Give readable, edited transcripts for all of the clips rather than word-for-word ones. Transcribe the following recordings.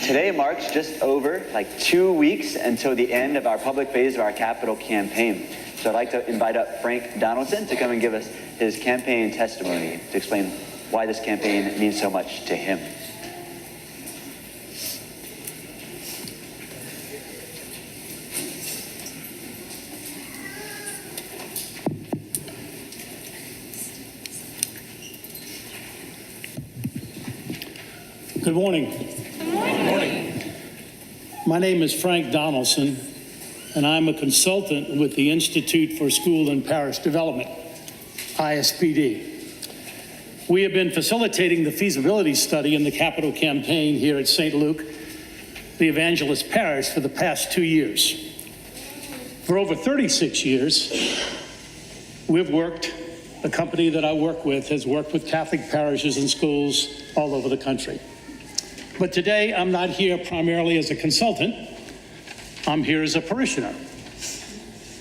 Today marks just over 2 weeks until the end of our public phase of our capital campaign. So I'd like to invite up Frank Donaldson to come and give us his campaign testimony to explain why this campaign means so much to him. Good morning. Good morning. My name is Frank Donaldson, and I'm a consultant with the Institute for School and Parish Development, ISPD. We have been facilitating the feasibility study in the capital campaign here at St. Luke, the Evangelist Parish, for the past 2 years. For over 36 years, the company that I work with has worked with Catholic parishes and schools all over the country. But today, I'm not here primarily as a consultant. I'm here as a parishioner.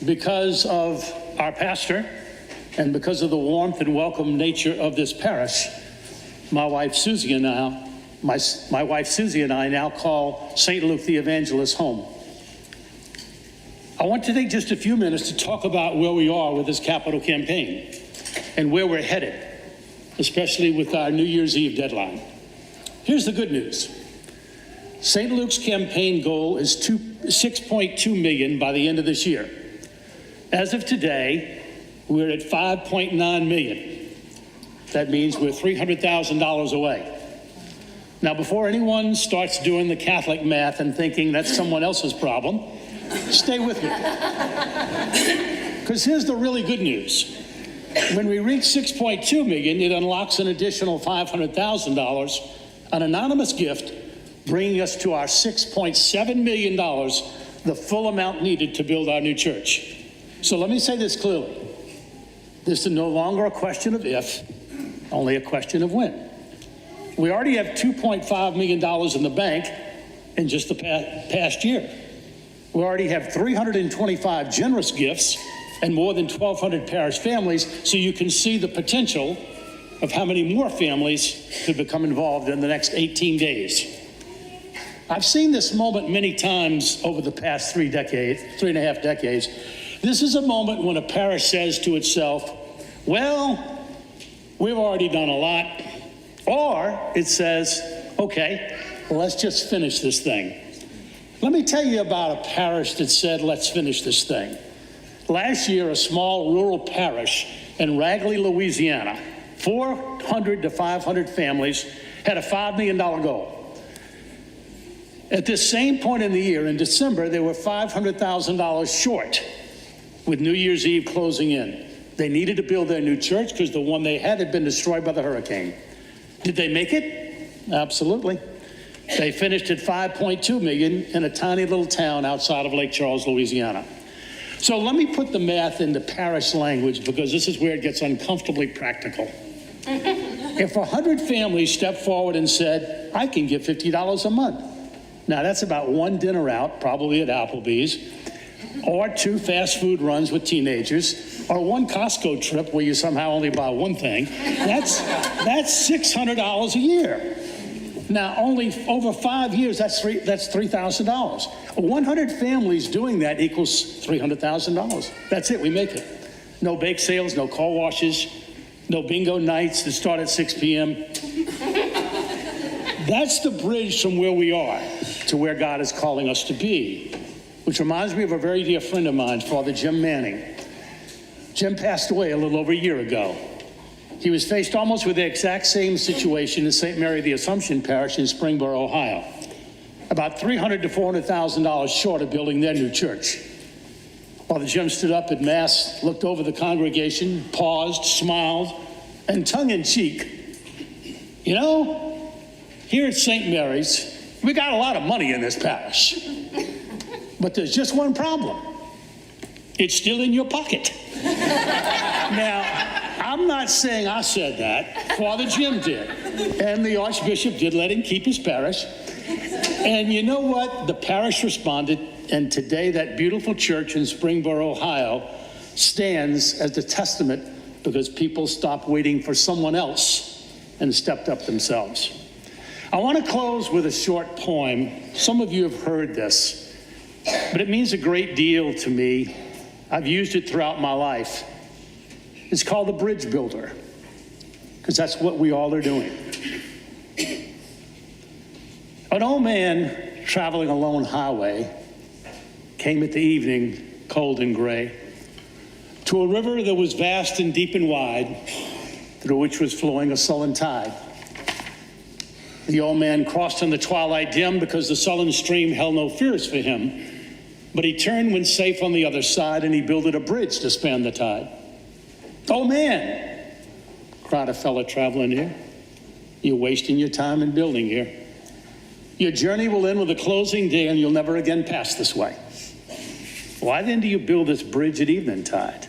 Because of our pastor and because of the warmth and welcome nature of this parish, my wife Susie and I now call St. Luke the Evangelist home. I want to take just a few minutes to talk about where we are with this capital campaign and where we're headed, especially with our New Year's Eve deadline. Here's the good news. St. Luke's campaign goal is $6.2 million by the end of this year. As of today, we're at $5.9 million. That means we're $300,000 away. Now, before anyone starts doing the Catholic math and thinking that's someone else's problem, stay with me. Because here's the really good news. When we reach $6.2 million, it unlocks an additional $500,000, an anonymous gift, bringing us to our $6.7 million, the full amount needed to build our new church. So let me say this clearly. This is no longer a question of if, only a question of when. We already have $2.5 million in the bank in just the past year. We already have 325 generous gifts and more than 1,200 parish families, so you can see the potential of how many more families could become involved in the next 18 days. I've seen this moment many times over the past 3.5 decades. This is a moment when a parish says to itself, well, we've already done a lot. Or it says, okay, well, let's just finish this thing. Let me tell you about a parish that said, let's finish this thing. Last year, a small rural parish in Ragley, Louisiana, 400 to 500 families, had a $5 million goal. At this same point in the year, in December, they were $500,000 short with New Year's Eve closing in. They needed to build their new church because the one they had been destroyed by the hurricane. Did they make it? Absolutely. They finished at $5.2 million in a tiny little town outside of Lake Charles, Louisiana. So let me put the math into parish language because this is where it gets uncomfortably practical. If 100 families stepped forward and said, I can give $50 a month. Now that's about one dinner out, probably at Applebee's, or 2 fast food runs with teenagers, or 1 Costco trip where you somehow only buy one thing. That's $600 a year. Now, only over 5 years, that's $3,000. 100 families doing that equals $300,000. That's it, we make it. No bake sales, no car washes, no bingo nights that start at 6 p.m. That's the bridge from where we are to where God is calling us to be, which reminds me of a very dear friend of mine, Father Jim Manning. Jim passed away a little over a year ago. He was faced almost with the exact same situation as St. Mary the Assumption Parish in Springboro, Ohio. About $300,000 to $400,000 short of building their new church. Father Jim stood up at Mass, looked over the congregation, paused, smiled, and tongue-in-cheek, you know, here at St. Mary's, we got a lot of money in this parish. But there's just one problem. It's still in your pocket. Now, I'm not saying I said that. Father Jim did. And the Archbishop did let him keep his parish. And you know what? The parish responded, and today that beautiful church in Springboro, Ohio, stands as the testament because people stopped waiting for someone else and stepped up themselves. I want to close with a short poem. Some of you have heard this, but it means a great deal to me. I've used it throughout my life. It's called The Bridge Builder, because that's what we all are doing. An old man traveling a lone highway came at the evening, cold and gray, to a river that was vast and deep and wide, through which was flowing a sullen tide. The old man crossed in the twilight dim because the sullen stream held no fears for him. But he turned when safe on the other side, and he builded a bridge to span the tide. "Oh man," cried a fellow traveler near, "you're wasting your time in building here. Your journey will end with a closing day, and you'll never again pass this way. Why then do you build this bridge at eventide?"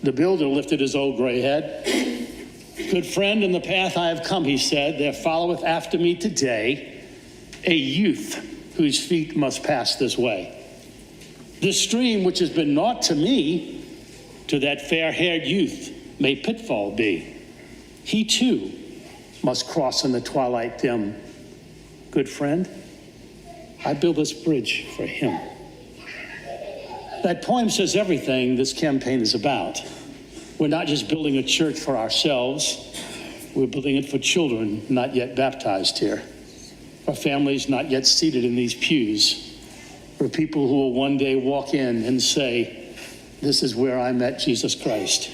The builder lifted his old gray head. "Good friend, in the path I have come," he said, "there followeth after me today a youth whose feet must pass this way. This stream, which has been naught to me, to that fair-haired youth may pitfall be. He too must cross in the twilight dim. Good friend, I build this bridge for him." That poem says everything this campaign is about. We're not just building a church for ourselves, we're building it for children not yet baptized here, for families not yet seated in these pews, for people who will one day walk in and say, "This is where I met Jesus Christ."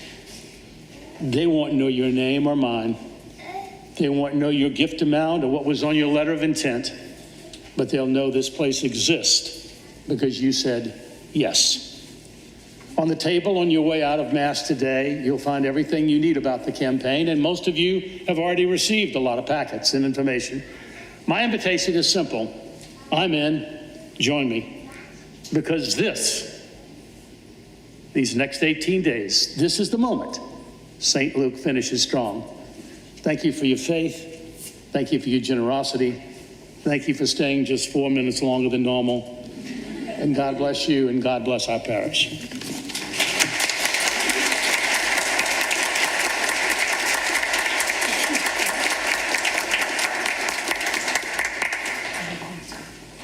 They won't know your name or mine. They won't know your gift amount or what was on your letter of intent, but they'll know this place exists because you said yes. On the table on your way out of Mass today, you'll find everything you need about the campaign, and most of you have already received a lot of packets and information. My invitation is simple. I'm in, join me, because these next 18 days, this is the moment St. Luke finishes strong. Thank you for your faith. Thank you for your generosity. Thank you for staying just 4 minutes longer than normal. And God bless you, and God bless our parish.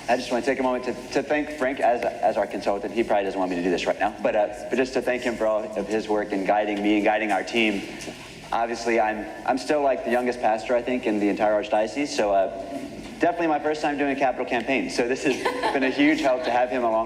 I just want to take a moment to thank Frank as our consultant. He probably doesn't want me to do this right now, but just to thank him for all of his work in guiding me and guiding our team. Obviously, I'm still like the youngest pastor, I think, in the entire archdiocese, so definitely my first time doing a capital campaign. So this has been a huge help to have him along.